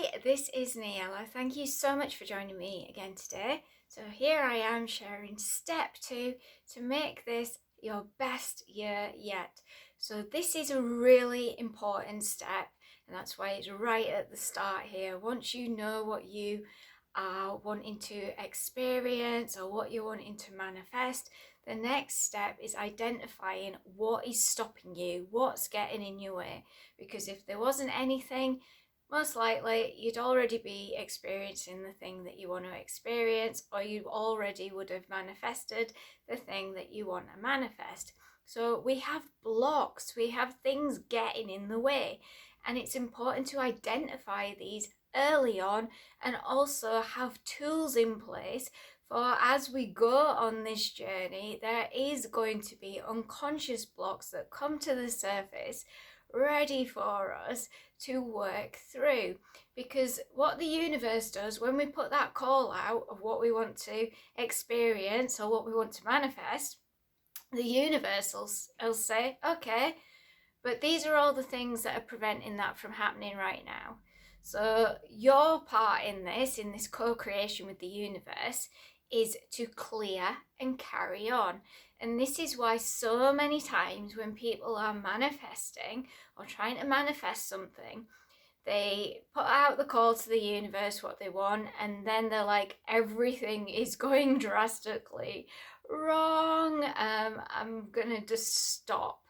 Hi, this is Nayalla. Thank you so much for joining me again today. So here I am sharing step 2 to make this your best year yet. So this is a really important step, and that's why it's right at the start here. Once you know what you are wanting to experience or what you're wanting to manifest, the next step is identifying what is stopping you, what's getting in your way. Because if there wasn't anything, most likely you'd already be experiencing the thing that you want to experience, or you already would have manifested the thing that you want to manifest. So we have blocks, we have things getting in the way, and it's important to identify these early on and also have tools in place for as we go on this journey. There is going to be unconscious blocks that come to the surface ready for us to work through, because what the universe does when we put that call out of what we want to experience or what we want to manifest, the universe will say, okay, but these are all the things that are preventing that from happening right now. So your part in this co-creation with the universe, is to clear and carry on. And this is why so many times when people are manifesting or trying to manifest something, they put out the call to the universe what they want, and then they're like, everything is going drastically wrong. I'm gonna just stop.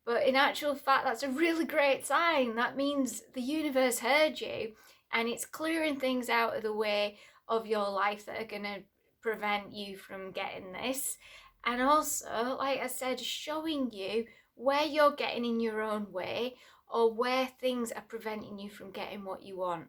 But in actual fact, that's a really great sign. That means the universe heard you and it's clearing things out of the way of your life that are going to prevent you from getting this. And also, like I said, showing you where you're getting in your own way or where things are preventing you from getting what you want.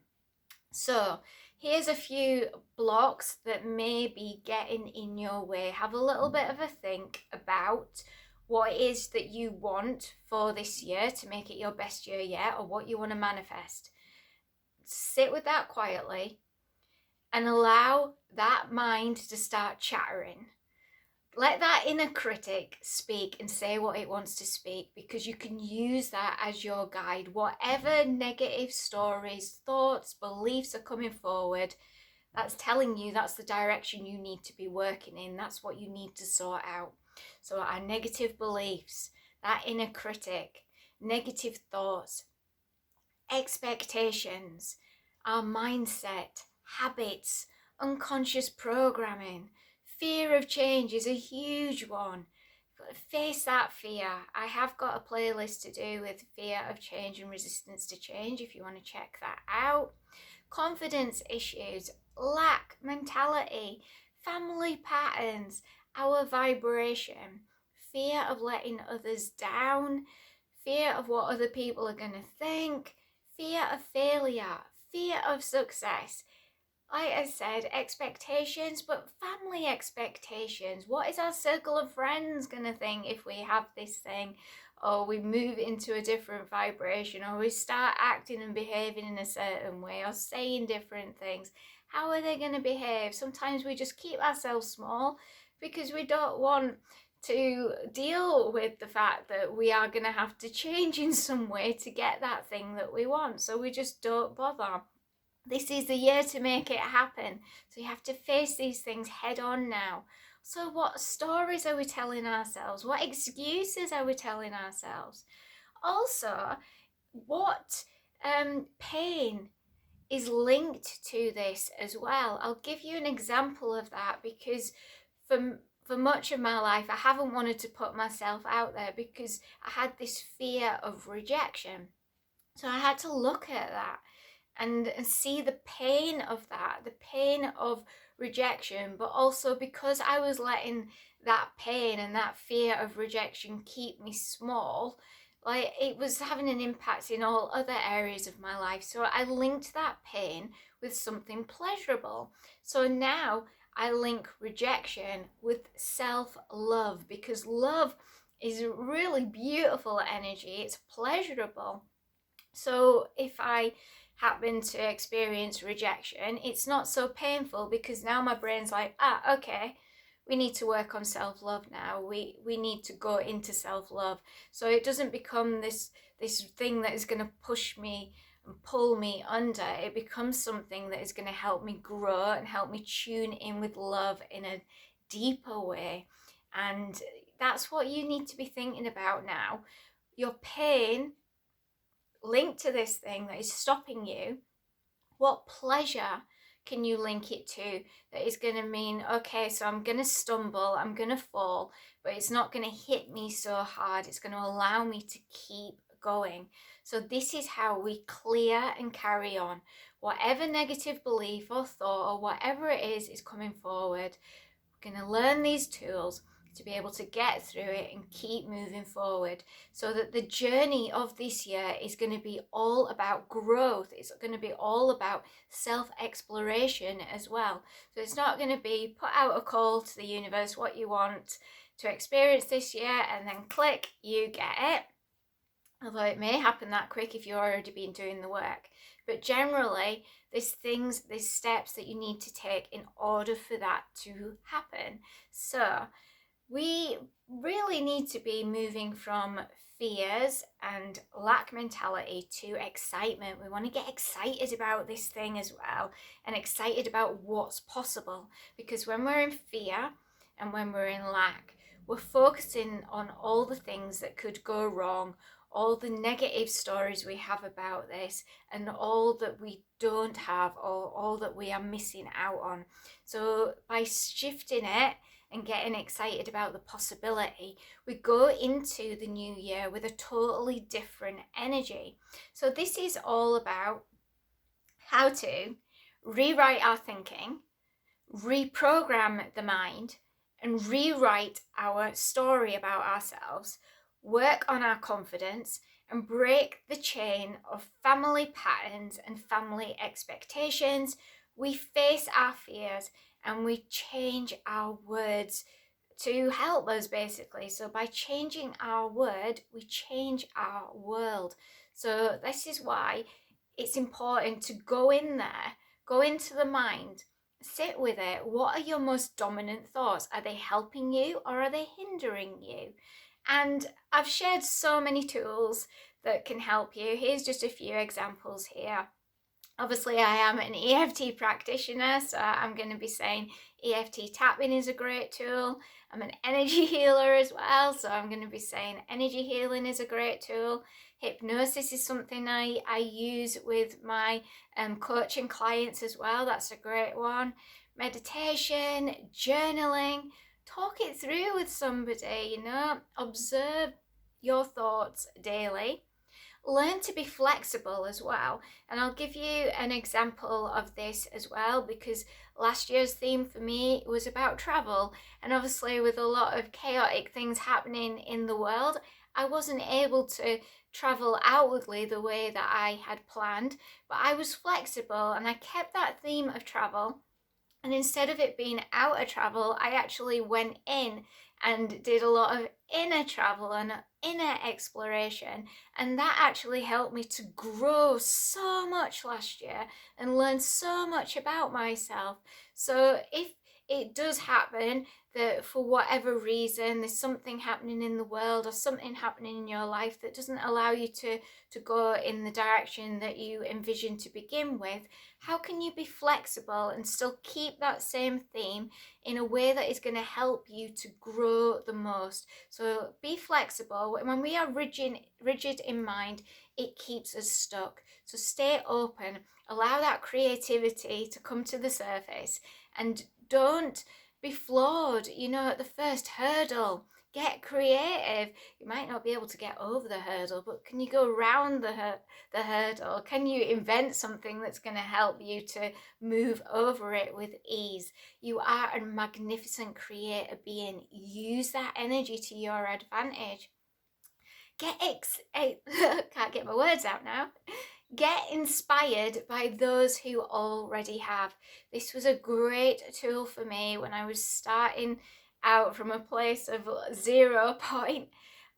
So here's a few blocks that may be getting in your way. Have a little bit of a think about what it is that you want for this year to make it your best year yet, or what you want to manifest. Sit with that quietly and allow that mind to start chattering. Let that inner critic speak and say what it wants to speak, because you can use that as your guide. Whatever negative stories, thoughts, beliefs are coming forward, that's telling you that's the direction you need to be working in. That's what you need to sort out. So our negative beliefs, that inner critic, negative thoughts, expectations, our mindset, habits, unconscious programming, fear of change is a huge one. You've got to face that fear. I have got a playlist to do with fear of change and resistance to change if you want to check that out. Confidence issues, lack mentality, family patterns, our vibration, fear of letting others down, fear of what other people are going to think, fear of failure, fear of success. Like I said, expectations, but family expectations. What is our circle of friends going to think if we have this thing, or we move into a different vibration, or we start acting and behaving in a certain way, or saying different things? How are they going to behave? Sometimes we just keep ourselves small because we don't want to deal with the fact that we are going to have to change in some way to get that thing that we want. So we just don't bother. This is the year to make it happen. So you have to face these things head on now. So what stories are we telling ourselves? What excuses are we telling ourselves? Also, what pain is linked to this as well? I'll give you an example of that, because for much of my life, I haven't wanted to put myself out there because I had this fear of rejection. So I had to look at that and see the pain of that, the pain of rejection, but also because I was letting that pain and that fear of rejection keep me small, like it was having an impact in all other areas of my life. So I linked that pain with something pleasurable. So now I link rejection with self-love, because love is really beautiful energy. It's pleasurable. So if I happen to experience rejection, it's not so painful, because now my brain's like, okay, we need to work on self-love now. We need to go into self-love. So it doesn't become this thing that is going to push me and pull me under. It becomes something that is going to help me grow and help me tune in with love in a deeper way. And that's what you need to be thinking about now. Your pain linked to this thing that is stopping you, what pleasure can you link it to that is going to mean, okay, so I'm going to stumble, I'm going to fall, but it's not going to hit me so hard. It's going to allow me to keep going. So this is how we clear and carry on. Whatever negative belief or thought or whatever it is coming forward, we're going to learn these tools to be able to get through it and keep moving forward, so that the journey of this year is going to be all about growth. It's going to be all about self-exploration as well. So it's not going to be put out a call to the universe what you want to experience this year and then click, you get it. Although it may happen that quick if you've already been doing the work. But generally, there's steps that you need to take in order for that to happen. So we really need to be moving from fears and lack mentality to excitement. We want to get excited about this thing as well, and excited about what's possible, because when we're in fear and when we're in lack, we're focusing on all the things that could go wrong, all the negative stories we have about this, and all that we don't have, or all that we are missing out on. So by shifting it and getting excited about the possibility, we go into the new year with a totally different energy. So this is all about how to rewrite our thinking, reprogram the mind, and rewrite our story about ourselves, work on our confidence, and break the chain of family patterns and family expectations. We face our fears and we change our words to help us, basically. So by changing our word, we change our world. So this is why it's important to go in there, go into the mind, sit with it. What are your most dominant thoughts? Are they helping you or are they hindering you? And I've shared so many tools that can help you. Here's just a few examples here. Obviously, I am an EFT practitioner, so I'm going to be saying EFT tapping is a great tool. I'm an energy healer as well, so I'm going to be saying energy healing is a great tool. Hypnosis is something I use with my coaching clients as well. That's a great one. Meditation, journaling, talk it through with somebody, observe your thoughts daily. Learn to be flexible as well. And I'll give you an example of this as well, because last year's theme for me was about travel. And obviously with a lot of chaotic things happening in the world, I wasn't able to travel outwardly the way that I had planned, but I was flexible and I kept that theme of travel. And instead of it being outer travel, I actually went in and did a lot of inner travel and inner exploration. And that actually helped me to grow so much last year and learn so much about myself. So if it does happen that for whatever reason there's something happening in the world or something happening in your life that doesn't allow you to go in the direction that you envisioned to begin with, how can you be flexible and still keep that same theme in a way that is going to help you to grow the most? So be flexible. When we are rigid in mind, it keeps us stuck. So stay open, allow that creativity to come to the surface, and don't be flawed, at the first hurdle. Get creative. You might not be able to get over the hurdle, but can you go around the hurdle? Can you invent something that's going to help you to move over it with ease? You are a magnificent creator being. Use that energy to your advantage. Can't get my words out now. Get inspired by those who already have. This was a great tool for me when I was starting out from a place of 0 point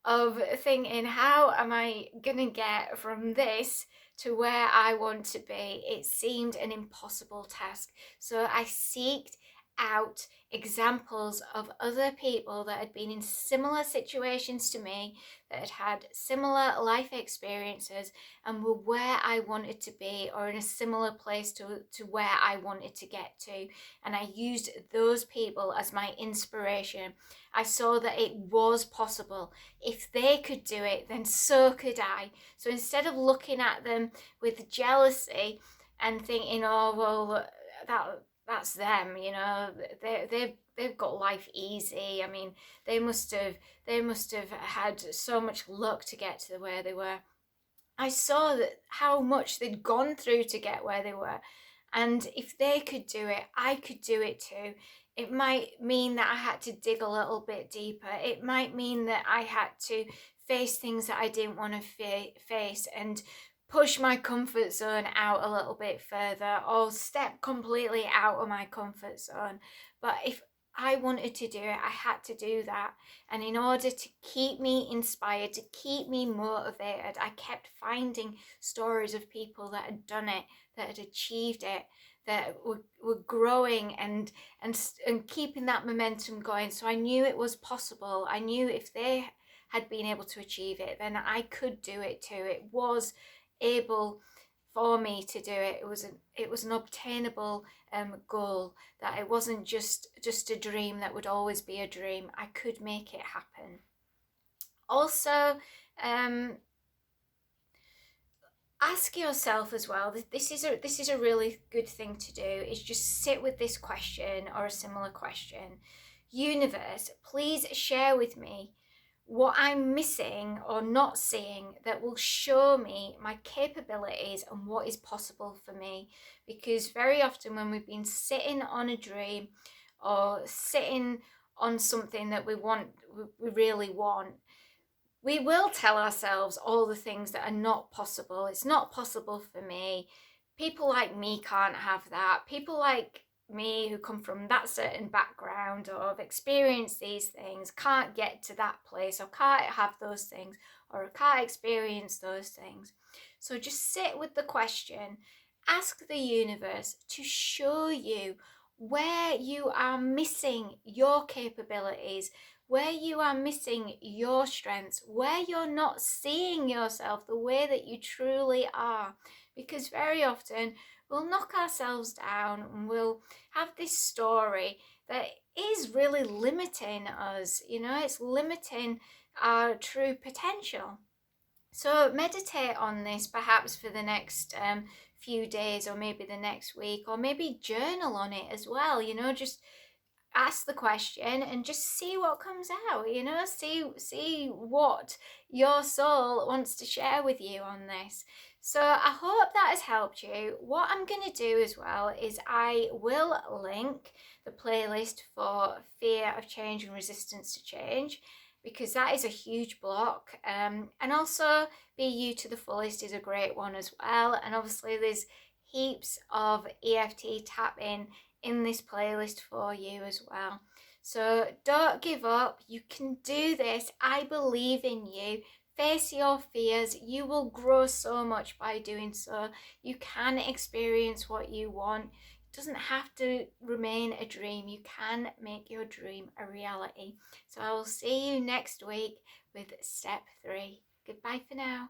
of thinking, how am I going to get from this to where I want to be? It seemed an impossible task. So I seeked out examples of other people that had been in similar situations to me, that had had similar life experiences and were where I wanted to be, or in a similar place to where I wanted to get to. And I used those people as my inspiration. I saw that it was possible. If they could do it, then so could I. So instead of looking at them with jealousy and thinking, oh, well, that's them, you know, they've got life easy. I mean, they must have had so much luck to get to where they were. I saw that how much they'd gone through to get where they were. And if they could do it, I could do it too. It might mean that I had to dig a little bit deeper. It might mean that I had to face things that I didn't want to face and push my comfort zone out a little bit further, or step completely out of my comfort zone. But if I wanted to do it, I had to do that. And in order to keep me inspired, to keep me motivated, I kept finding stories of people that had done it, that had achieved it, that were growing and keeping that momentum going. So I knew it was possible. I knew if they had been able to achieve it, then I could do it too. It was able for me to do it. It was an obtainable goal, that it wasn't just a dream that would always be a dream. I could make it happen. Also, ask yourself as well, this is a really good thing to do, is just sit with this question or a similar question. Universe, please share with me what I'm missing or not seeing that will show me my capabilities and what is possible for me. Because very often when we've been sitting on a dream or sitting on something that we really want, we will tell ourselves all the things that are not possible. It's not possible for me. People like me can't have that. People like me who come from that certain background or have experienced these things can't get to that place, or can't have those things, or can't experience those things. So just sit with the question. Ask the universe to show you where you are missing your capabilities, where you are missing your strengths, where you're not seeing yourself the way that you truly are. Because very often we'll knock ourselves down and we'll have this story that is really limiting us. You know, it's limiting our true potential. So meditate on this perhaps for the next few days, or maybe the next week, or maybe journal on it as well. You know, just ask the question and just see what comes out. You know, see what your soul wants to share with you on this. So I hope that has helped you. What I'm going to do as well is I will link the playlist for fear of change and resistance to change, because that is a huge block. And also Be You to the Fullest is a great one as well. And obviously there's heaps of EFT tapping in this playlist for you as well. So don't give up. You can do this. I believe in you. Face your fears. You will grow so much by doing so. You can experience what you want. It doesn't have to remain a dream. You can make your dream a reality. So I will see you next week with step 3. Goodbye for now.